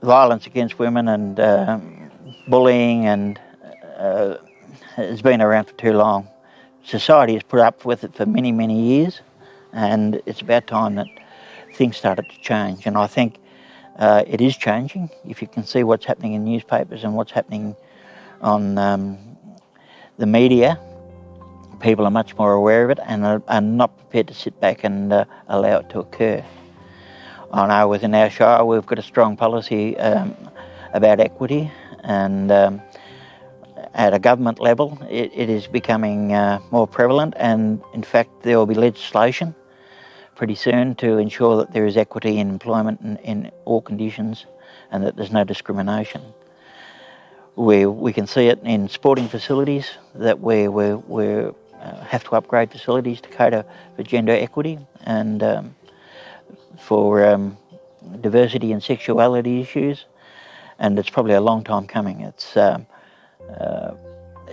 violence against women and bullying and has been around for too long. Society has put up with it for many, many years, and it's about time that things started to change. And I think it is changing. If you can see what's happening in newspapers and what's happening on the media, people are much more aware of it and are not prepared to sit back and allow it to occur. I know within our shire we've got a strong policy about equity, and at a government level it is becoming more prevalent, and in fact there will be legislation pretty soon to ensure that there is equity in employment in all conditions and that there's no discrimination. We can see it in sporting facilities that we have to upgrade facilities to cater for gender equity and for diversity and sexuality issues, and it's probably a long time coming. It's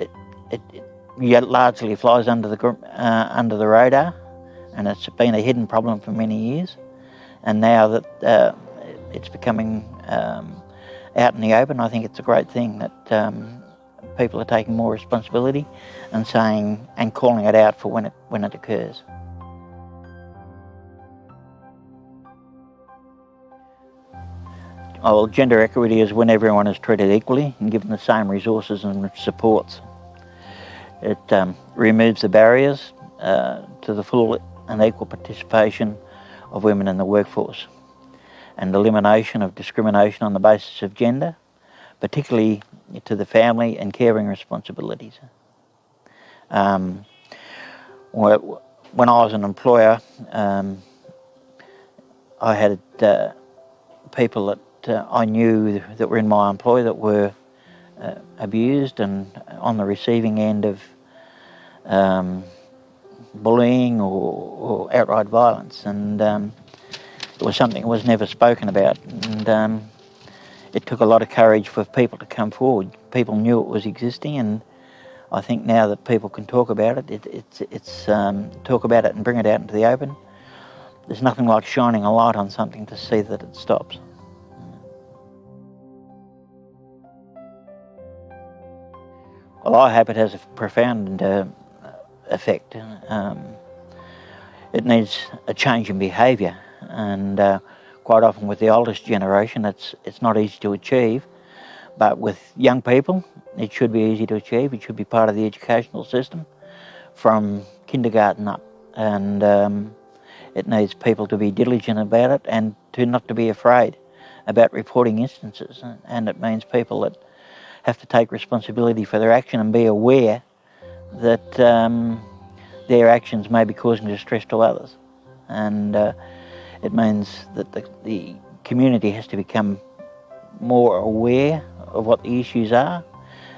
it largely flies under the radar, and it's been a hidden problem for many years. And now that it's becoming out in the open, I think it's a great thing that people are taking more responsibility and saying and calling it out for when it occurs. Well, gender equity is when everyone is treated equally and given the same resources and supports. It removes the barriers to the full and equal participation of women in the workforce, and elimination of discrimination on the basis of gender, particularly to the family and caring responsibilities. When I was an employer, I had people that I knew that were in my employ that were abused and on the receiving end of bullying or outright violence, and it was something that was never spoken about, and it took a lot of courage for people to come forward. People knew it was existing, and I think now that people can talk about it, it's talk about it and bring it out into the open. There's nothing like shining a light on something to see that it stops. Well, I hope it has a profound effect. It needs a change in behaviour, and quite often with the oldest generation it's not easy to achieve, but with young people it should be easy to achieve. It should be part of the educational system from kindergarten up, and it needs people to be diligent about it and not to be afraid about reporting instances, and it means people that have to take responsibility for their action and be aware that their actions may be causing distress to others. And it means that the community has to become more aware of what the issues are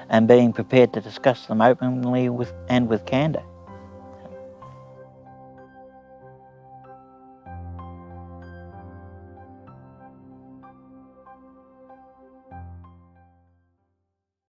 and being prepared to discuss them openly with candour.